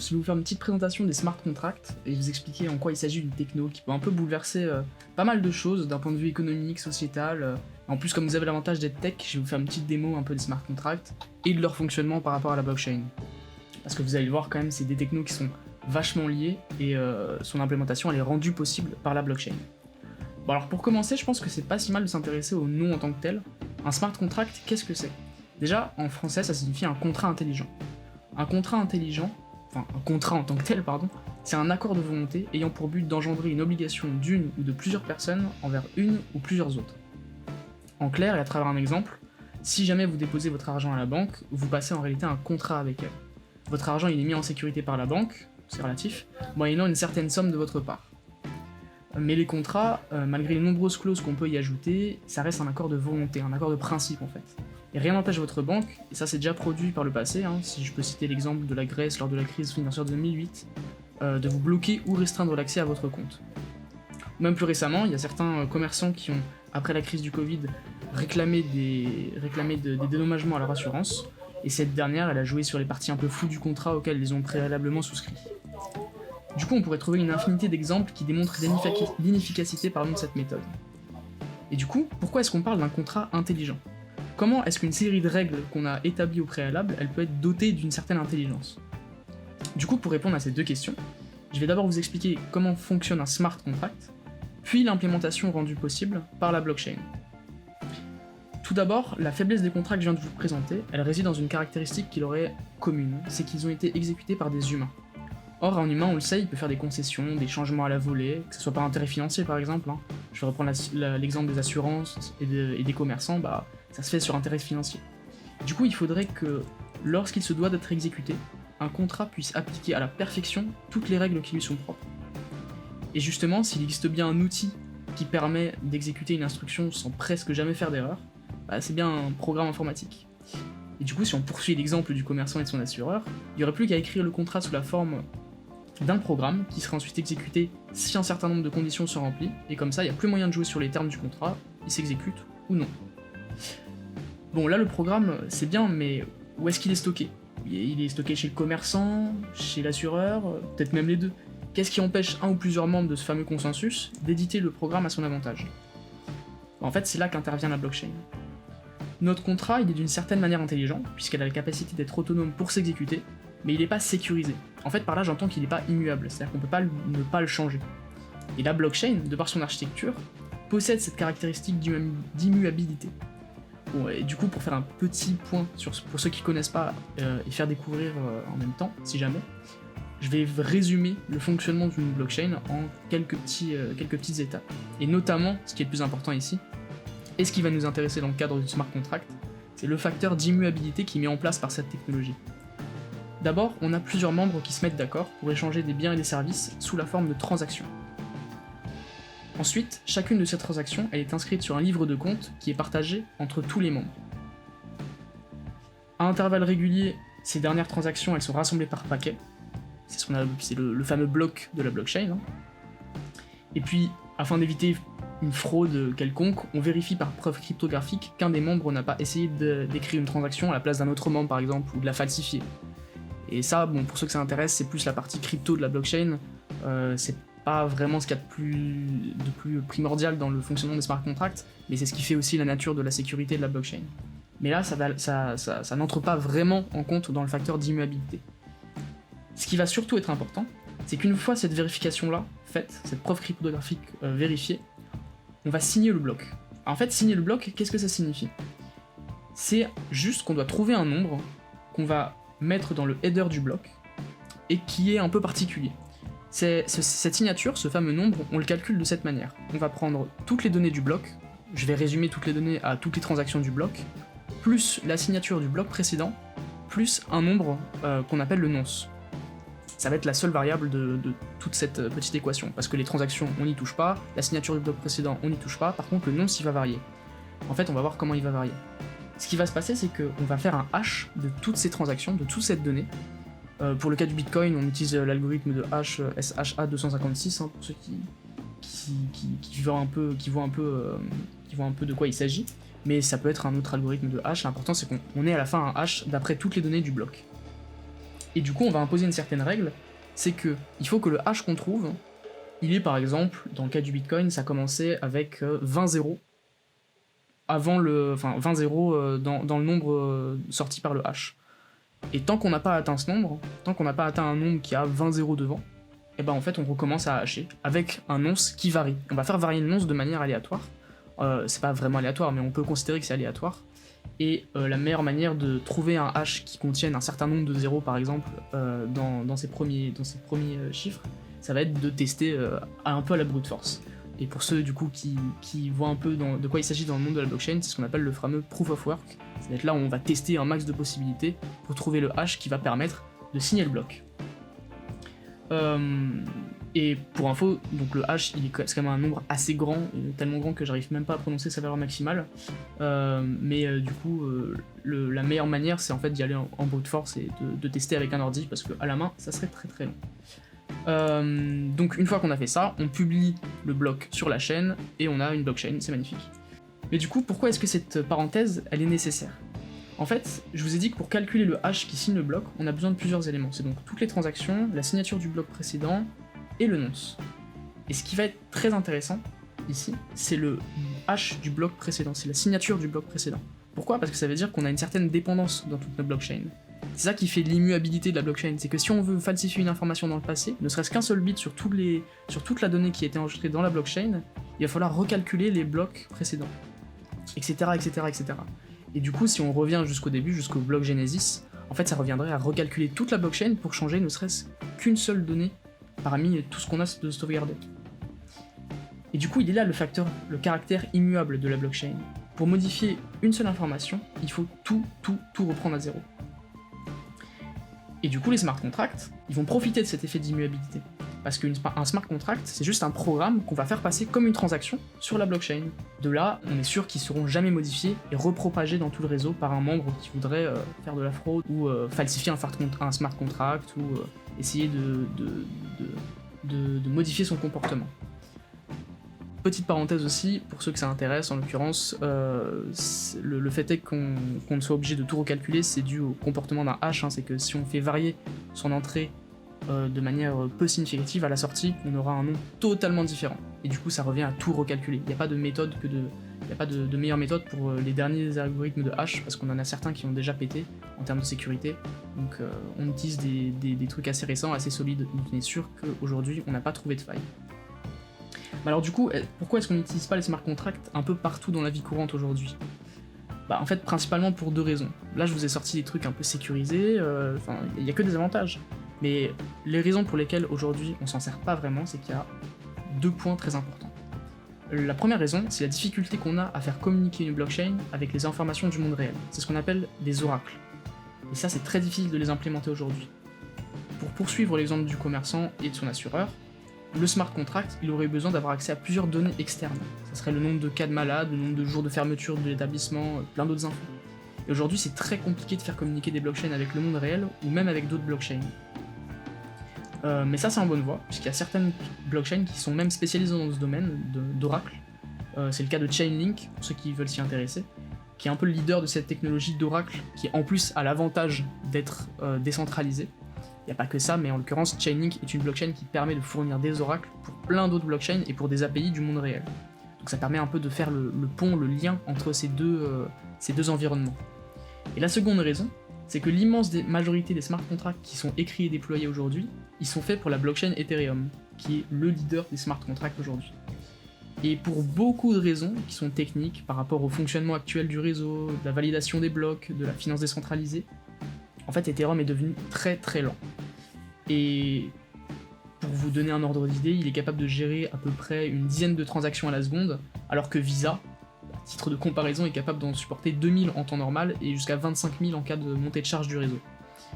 je vais vous faire une petite présentation des smart contracts et vous expliquer en quoi il s'agit d'une techno qui peut un peu bouleverser pas mal de choses d'un point de vue économique, sociétal. En plus, comme vous avez l'avantage d'être tech, je vais vous faire une petite démo un peu des smart contracts et de leur fonctionnement par rapport à la blockchain. Parce que vous allez le voir quand même, c'est des technos qui sont vachement liés et son implémentation elle est rendue possible par la blockchain. Bon alors pour commencer, je pense que c'est pas si mal de s'intéresser au nom en tant que tel. Un smart contract, qu'est-ce que c'est? Déjà, en français, ça signifie un contrat intelligent. Un contrat intelligent, enfin un contrat en tant que tel, pardon, c'est un accord de volonté ayant pour but d'engendrer une obligation d'une ou de plusieurs personnes envers une ou plusieurs autres. En clair, et à travers un exemple, si jamais vous déposez votre argent à la banque, vous passez en réalité un contrat avec elle. Votre argent il est mis en sécurité par la banque, c'est relatif, moyennant une certaine somme de votre part. Mais les contrats, malgré les nombreuses clauses qu'on peut y ajouter, ça reste un accord de volonté, un accord de principe en fait. Et rien n'empêche votre banque, et ça c'est déjà produit par le passé, si je peux citer l'exemple de la Grèce lors de la crise financière de 2008, de vous bloquer ou restreindre l'accès à votre compte. Même plus récemment, il y a certains commerçants qui ont, après la crise du Covid, réclamé des dédommagements à leur assurance, et cette dernière, elle a joué sur les parties un peu floues du contrat auxquelles ils ont préalablement souscrit. Du coup, on pourrait trouver une infinité d'exemples qui démontrent l'inefficacité de cette méthode. Et du coup, pourquoi est-ce qu'on parle d'un contrat intelligent? Comment est-ce qu'une série de règles qu'on a établies au préalable, elle peut être dotée d'une certaine intelligence? Du coup, pour répondre à ces deux questions, je vais d'abord vous expliquer comment fonctionne un smart contract, puis l'implémentation rendue possible par la blockchain. Tout d'abord, la faiblesse des contrats que je viens de vous présenter, elle réside dans une caractéristique qui leur est commune, c'est qu'ils ont été exécutés par des humains. Or, un humain, on le sait, il peut faire des concessions, des changements à la volée, que ce soit par intérêt financier par exemple. Je vais reprendre l'exemple des assurances et des commerçants, ça se fait sur intérêt financier. Du coup, il faudrait que, lorsqu'il se doit d'être exécuté, un contrat puisse appliquer à la perfection toutes les règles qui lui sont propres. Et justement, s'il existe bien un outil qui permet d'exécuter une instruction sans presque jamais faire d'erreur, c'est bien un programme informatique. Et du coup, si on poursuit l'exemple du commerçant et de son assureur, il n'y aurait plus qu'à écrire le contrat sous la forme d'un programme qui serait ensuite exécuté si un certain nombre de conditions sont remplies, et comme ça, il n'y a plus moyen de jouer sur les termes du contrat, il s'exécute ou non. Bon, là, le programme, c'est bien, mais où est-ce qu'il est stocké? Il est stocké chez le commerçant, chez l'assureur, peut-être même les deux. Qu'est-ce qui empêche un ou plusieurs membres de ce fameux consensus d'éditer le programme à son avantage? En fait, c'est là qu'intervient la blockchain. Notre contrat, il est d'une certaine manière intelligent, puisqu'elle a la capacité d'être autonome pour s'exécuter, mais il n'est pas sécurisé. En fait, par là, j'entends qu'il n'est pas immuable, c'est-à-dire qu'on peut pas ne pas le changer. Et la blockchain, de par son architecture, possède cette caractéristique d'immuabilité. Bon, et du coup, pour faire un petit point pour ceux qui connaissent pas et faire découvrir en même temps, si jamais, je vais résumer le fonctionnement d'une blockchain en quelques petites étapes. Et notamment, ce qui est le plus important ici, et ce qui va nous intéresser dans le cadre du smart contract, c'est le facteur d'immuabilité qui est mis en place par cette technologie. D'abord, on a plusieurs membres qui se mettent d'accord pour échanger des biens et des services sous la forme de transactions. Ensuite, chacune de ces transactions elle est inscrite sur un livre de compte qui est partagé entre tous les membres. À intervalles réguliers, ces dernières transactions elles sont rassemblées par paquet. C'est le fameux bloc de la blockchain. Et puis, afin d'éviter une fraude quelconque, on vérifie par preuve cryptographique qu'un des membres n'a pas essayé d'écrire une transaction à la place d'un autre membre par exemple, ou de la falsifier. Et ça, bon, pour ceux que ça intéresse, c'est plus la partie crypto de la blockchain, c'est pas vraiment ce qu'il y a de plus primordial dans le fonctionnement des smart contracts, mais c'est ce qui fait aussi la nature de la sécurité de la blockchain. Mais là, ça n'entre pas vraiment en compte dans le facteur d'immuabilité. Ce qui va surtout être important, c'est qu'une fois cette vérification-là faite, cette preuve cryptographique vérifiée, on va signer le bloc. En fait, signer le bloc, qu'est-ce que ça signifie? C'est juste qu'on doit trouver un nombre qu'on va mettre dans le header du bloc et qui est un peu particulier. Cette signature, ce fameux nombre, on le calcule de cette manière. On va prendre toutes les données du bloc, je vais résumer toutes les données à toutes les transactions du bloc, plus la signature du bloc précédent, plus un nombre qu'on appelle le nonce. Ça va être la seule variable de toute cette petite équation, parce que les transactions, on n'y touche pas, la signature du bloc précédent, on n'y touche pas, par contre le nonce, il va varier. En fait, on va voir comment il va varier. Ce qui va se passer, c'est qu'on va faire un hash de toutes ces transactions, de toute cette donnée. Pour le cas du Bitcoin, on utilise l'algorithme de hash SHA-256, pour ceux qui voient un peu de quoi il s'agit. Mais ça peut être un autre algorithme de hash, l'important c'est qu'on ait à la fin un hash d'après toutes les données du bloc. Et du coup, on va imposer une certaine règle, c'est que il faut que le hash qu'on trouve, il est par exemple, dans le cas du Bitcoin, ça commençait avec 20 zéros, enfin 20 zéros dans le nombre sorti par le hash. Et tant qu'on n'a pas atteint ce nombre, tant qu'on n'a pas atteint un nombre qui a 20 zéros devant, et ben en fait on recommence à hasher avec un nonce qui varie. On va faire varier le nonce de manière aléatoire. C'est pas vraiment aléatoire, mais on peut considérer que c'est aléatoire. Et la meilleure manière de trouver un hash qui contienne un certain nombre de zéros, par exemple, dans ses premiers chiffres, ça va être de tester un peu à la brute force. Et pour ceux du coup qui voient un peu de quoi il s'agit dans le monde de la blockchain, c'est ce qu'on appelle le fameux proof of work. C'est là où on va tester un max de possibilités pour trouver le hash qui va permettre de signer le bloc. Et pour info, donc le hash, c'est quand même un nombre assez grand, tellement grand que j'arrive même pas à prononcer sa valeur maximale. Mais du coup, la meilleure manière, c'est en fait d'y aller en brute force et de tester avec un ordi, parce qu'à la main, ça serait très très long. Donc une fois qu'on a fait ça, on publie le bloc sur la chaîne et on a une blockchain, c'est magnifique. Mais du coup, pourquoi est-ce que cette parenthèse, elle est nécessaire? En fait, je vous ai dit que pour calculer le hash qui signe le bloc, on a besoin de plusieurs éléments. C'est donc toutes les transactions, la signature du bloc précédent et le nonce. Et ce qui va être très intéressant ici, c'est le hash du bloc précédent, c'est la signature du bloc précédent. Pourquoi? Parce que ça veut dire qu'on a une certaine dépendance dans toute notre blockchain. C'est ça qui fait l'immuabilité de la blockchain, c'est que si on veut falsifier une information dans le passé, ne serait-ce qu'un seul bit sur toute la donnée qui a été enregistrée dans la blockchain, il va falloir recalculer les blocs précédents, etc., etc., etc. Et du coup, si on revient jusqu'au début, jusqu'au bloc Genesis, en fait ça reviendrait à recalculer toute la blockchain pour changer ne serait-ce qu'une seule donnée parmi tout ce qu'on a de sauvegardé. Et du coup, il est là le caractère immuable de la blockchain. Pour modifier une seule information, il faut tout reprendre à zéro. Et du coup, les smart contracts, ils vont profiter de cet effet d'immuabilité. Parce qu'un smart contract, c'est juste un programme qu'on va faire passer comme une transaction sur la blockchain. De là, on est sûr qu'ils seront jamais modifiés et repropagés dans tout le réseau par un membre qui voudrait faire de la fraude ou falsifier un smart contract ou essayer de modifier son comportement. Petite parenthèse aussi, pour ceux que ça intéresse, en l'occurrence, le fait est qu'on ne soit obligé de tout recalculer, c'est dû au comportement d'un hash, c'est que si on fait varier son entrée de manière peu significative, à la sortie, on aura un nom totalement différent. Et du coup, ça revient à tout recalculer. Il n'y a pas de méthode il n'y a pas de meilleure méthode pour les derniers algorithmes de hash, parce qu'on en a certains qui ont déjà pété en termes de sécurité. Donc on utilise des trucs assez récents, assez solides, donc on est sûr qu'aujourd'hui, on n'a pas trouvé de faille. Mais alors du coup, pourquoi est-ce qu'on n'utilise pas les smart contracts un peu partout dans la vie courante aujourd'hui? En fait, principalement pour deux raisons. Là, je vous ai sorti des trucs un peu sécurisés, il n'y a que des avantages. Mais les raisons pour lesquelles aujourd'hui on s'en sert pas vraiment, c'est qu'il y a deux points très importants. La première raison, c'est la difficulté qu'on a à faire communiquer une blockchain avec les informations du monde réel. C'est ce qu'on appelle des oracles. Et ça, c'est très difficile de les implémenter aujourd'hui. Pour poursuivre l'exemple du commerçant et de son assureur, le smart contract, il aurait besoin d'avoir accès à plusieurs données externes. Ça serait le nombre de cas de malades, le nombre de jours de fermeture de l'établissement, plein d'autres infos. Et aujourd'hui, c'est très compliqué de faire communiquer des blockchains avec le monde réel, ou même avec d'autres blockchains. Mais ça, c'est en bonne voie, puisqu'il y a certaines blockchains qui sont même spécialisées dans ce domaine d'oracle. C'est le cas de Chainlink, pour ceux qui veulent s'y intéresser, qui est un peu le leader de cette technologie d'oracle, qui en plus a l'avantage d'être décentralisée. Il n'y a pas que ça, mais en l'occurrence, Chainlink est une blockchain qui permet de fournir des oracles pour plein d'autres blockchains et pour des API du monde réel. Donc ça permet un peu de faire le pont, le lien entre ces deux environnements. Et la seconde raison, c'est que l'immense majorité des smart contracts qui sont écrits et déployés aujourd'hui, ils sont faits pour la blockchain Ethereum, qui est le leader des smart contracts aujourd'hui. Et pour beaucoup de raisons qui sont techniques par rapport au fonctionnement actuel du réseau, de la validation des blocs, de la finance décentralisée, en fait Ethereum est devenu très très lent. Et pour vous donner un ordre d'idée, il est capable de gérer à peu près une dizaine de transactions à la seconde, alors que Visa, à titre de comparaison, est capable d'en supporter 2000 en temps normal et jusqu'à 25 000 en cas de montée de charge du réseau.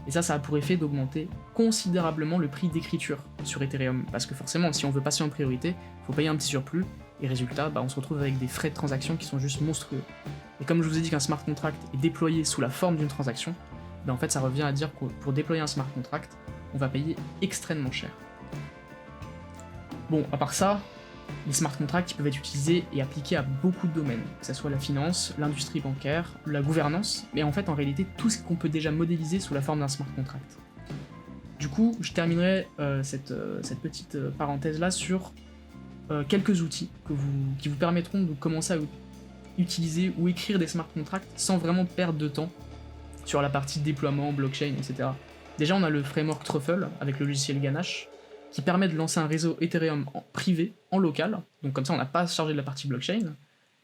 Et ça a pour effet d'augmenter considérablement le prix d'écriture sur Ethereum, parce que forcément, si on veut passer en priorité, il faut payer un petit surplus, et résultat, on se retrouve avec des frais de transaction qui sont juste monstrueux. Et comme je vous ai dit qu'un smart contract est déployé sous la forme d'une transaction, en fait ça revient à dire que pour déployer un smart contract, on va payer extrêmement cher. Bon, à part ça, les smart contracts peuvent être utilisés et appliqués à beaucoup de domaines, que ce soit la finance, l'industrie bancaire, la gouvernance, mais en fait en réalité tout ce qu'on peut déjà modéliser sous la forme d'un smart contract. Du coup, je terminerai cette petite parenthèse-là sur quelques outils qui vous permettront de commencer à utiliser ou écrire des smart contracts sans vraiment perdre de temps sur la partie déploiement, blockchain, etc. Déjà, on a le framework Truffle avec le logiciel Ganache qui permet de lancer un réseau Ethereum privé, en local, donc comme ça on n'a pas à se charger de la partie blockchain.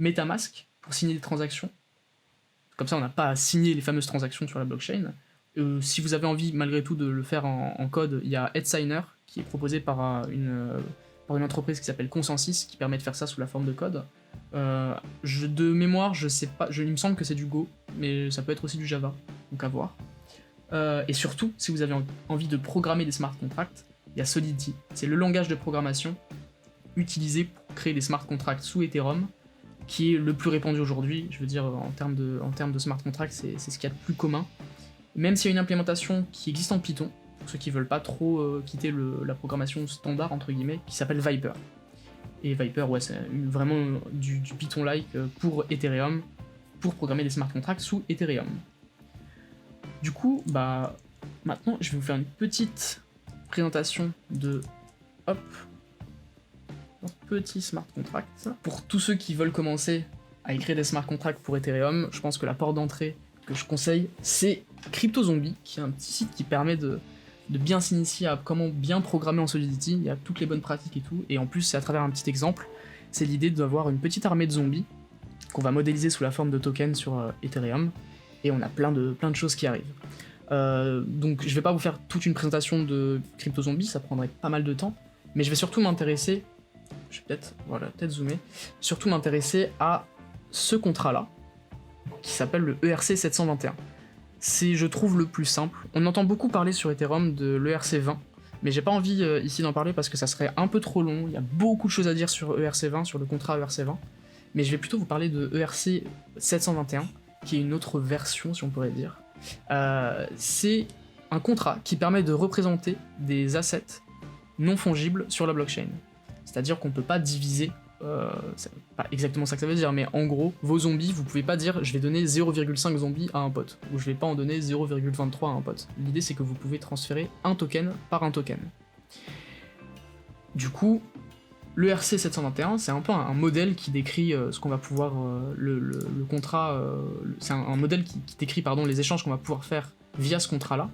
MetaMask pour signer des transactions, comme ça on n'a pas à signer les fameuses transactions sur la blockchain. Si vous avez envie malgré tout de le faire en code, il y a EdSigner qui est proposé par une entreprise qui s'appelle Consensus qui permet de faire ça sous la forme de code. De mémoire, je sais pas, il me semble que c'est du Go, mais ça peut être aussi du Java, donc à voir. Et surtout, si vous avez envie de programmer des smart contracts, il y a Solidity. C'est le langage de programmation utilisé pour créer des smart contracts sous Ethereum, qui est le plus répandu aujourd'hui. Je veux dire, en termes de smart contracts, c'est ce qu'il y a de plus commun. Même s'il y a une implémentation qui existe en Python, pour ceux qui veulent pas trop quitter la programmation standard, entre guillemets, qui s'appelle Viper. Et Viper, ouais, c'est vraiment du Python-like pour Ethereum, pour programmer des smart contracts sous Ethereum. Du coup, maintenant, je vais vous faire une petite présentation de un petit smart contract. Pour tous ceux qui veulent commencer à écrire des smart contracts pour Ethereum, je pense que la porte d'entrée que je conseille, c'est CryptoZombie, qui est un petit site qui permet de bien s'initier à comment bien programmer en Solidity. Il y a toutes les bonnes pratiques et tout, et en plus c'est à travers un petit exemple. C'est l'idée d'avoir une petite armée de zombies qu'on va modéliser sous la forme de tokens sur Ethereum, et on a plein de choses qui arrivent. Donc je vais pas vous faire toute une présentation de CryptoZombie, ça prendrait pas mal de temps, mais je vais surtout m'intéresser, je vais peut-être zoomer, surtout m'intéresser à ce contrat-là, qui s'appelle le ERC 721. C'est, je trouve, le plus simple. On entend beaucoup parler sur Ethereum de l'ERC 20, mais j'ai pas envie ici d'en parler parce que ça serait un peu trop long, il y a beaucoup de choses à dire sur ERC 20, sur le contrat ERC 20, mais je vais plutôt vous parler de ERC 721, qui est une autre version, si on pourrait dire. C'est un contrat qui permet de représenter des assets non fongibles sur la blockchain. C'est-à-dire qu'on peut pas diviser, c'est pas exactement ça que ça veut dire, mais en gros, vos zombies, vous pouvez pas dire je vais donner 0,5 zombies à un pote, ou je vais pas en donner 0,23 à un pote. L'idée c'est que vous pouvez transférer un token par un token. Du coup, l'ERC 721, c'est un peu un modèle qui décrit ce qu'on va pouvoir, le contrat, c'est un modèle qui décrit les échanges qu'on va pouvoir faire via ce contrat-là.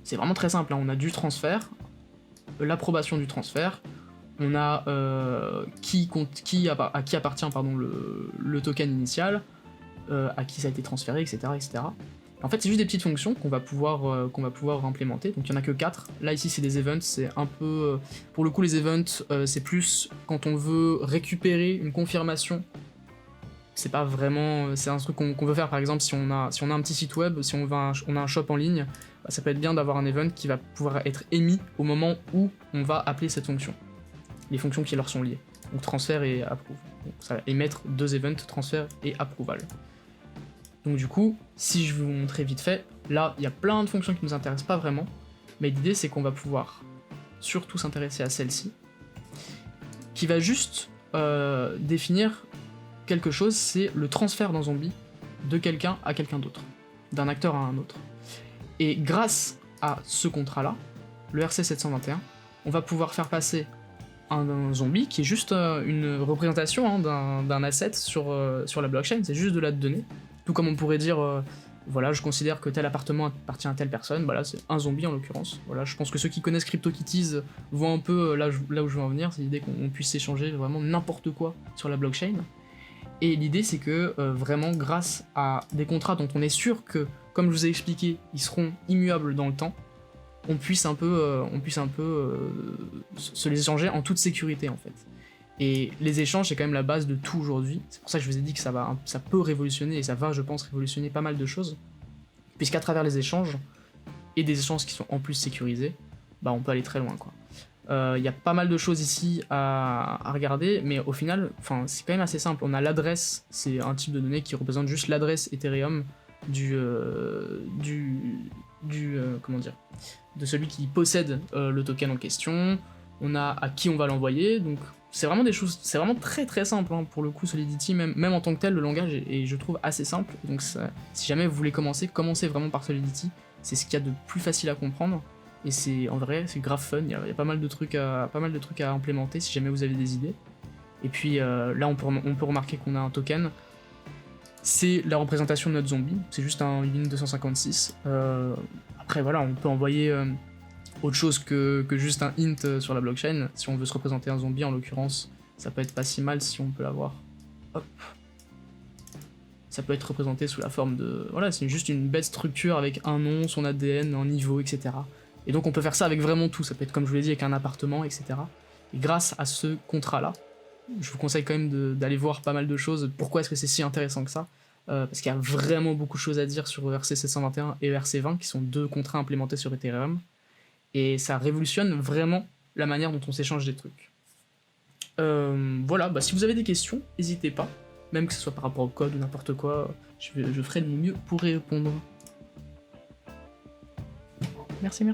C'est vraiment très simple, hein. On a du transfert, l'approbation du transfert, on a à qui appartient le token initial, à qui ça a été transféré, etc. etc. En fait, c'est juste des petites fonctions qu'on va pouvoir implémenter. Donc il y en a que 4. Là ici c'est des events, c'est un peu pour le coup les events c'est plus quand on veut récupérer une confirmation. C'est pas vraiment, c'est un truc qu'on veut faire par exemple si on a un petit site web, si on a un shop en ligne, ça peut être bien d'avoir un event qui va pouvoir être émis au moment où on va appeler cette fonction. Les fonctions qui leur sont liées. Donc transfert et approve. Donc ça va émettre 2 events, transfert et approval. Donc du coup, si je vais vous montrer vite fait, là il y a plein de fonctions qui nous intéressent pas vraiment, mais l'idée c'est qu'on va pouvoir surtout s'intéresser à celle-ci, qui va juste définir quelque chose, c'est le transfert d'un zombie de quelqu'un à quelqu'un d'autre, d'un acteur à un autre. Et grâce à ce contrat-là, le RC 721, on va pouvoir faire passer un zombie qui est juste une représentation d'un asset sur la blockchain, c'est juste de la donnée. Tout comme on pourrait dire, voilà, je considère que tel appartement appartient à telle personne, bah là c'est un zombie en l'occurrence. Voilà, je pense que ceux qui connaissent CryptoKitties voient un peu là où je veux en venir, c'est l'idée qu'on puisse échanger vraiment n'importe quoi sur la blockchain. Et l'idée c'est que vraiment grâce à des contrats dont on est sûr que, comme je vous ai expliqué, ils seront immuables dans le temps, on puisse un peu se les échanger en toute sécurité en fait. Et les échanges, c'est quand même la base de tout aujourd'hui. C'est pour ça que je vous ai dit que ça peut révolutionner, et ça va, je pense, révolutionner pas mal de choses. Puisqu'à travers les échanges, et des échanges qui sont en plus sécurisés, bah on peut aller très loin, quoi. Il y a pas mal de choses ici à regarder, mais au final, c'est quand même assez simple. On a l'adresse, c'est un type de données qui représente juste l'adresse Ethereum de celui qui possède le token en question. On a à qui on va l'envoyer, donc c'est vraiment des choses, c'est vraiment très très simple hein, pour le coup. Solidity, même en tant que tel, le langage est je trouve assez simple, donc si jamais vous voulez commencez vraiment par Solidity, c'est ce qu'il y a de plus facile à comprendre. Et c'est en vrai, c'est grave fun, il y a pas mal de trucs à implémenter si jamais vous avez des idées. Et puis là, on peut remarquer qu'on a un token. C'est la représentation de notre zombie, c'est juste un int 256. Après voilà, on peut envoyer autre chose que juste un int sur la blockchain. Si on veut se représenter un zombie en l'occurrence, ça peut être pas si mal si on peut l'avoir. Hop. Ça peut être représenté sous la forme de... Voilà, c'est juste une bête structure avec un nom, son ADN, un niveau, etc. Et donc on peut faire ça avec vraiment tout, ça peut être comme je vous l'ai dit avec un appartement, etc. Et grâce à ce contrat-là, je vous conseille quand même d'aller voir pas mal de choses. Pourquoi est-ce que c'est si intéressant que ça parce qu'il y a vraiment beaucoup de choses à dire sur ERC-721 et ERC-20, qui sont deux contrats implémentés sur Ethereum. Et ça révolutionne vraiment la manière dont on s'échange des trucs. Voilà, bah, si vous avez des questions, n'hésitez pas. Même que ce soit par rapport au code ou n'importe quoi, je ferai de mon mieux pour y répondre. Merci.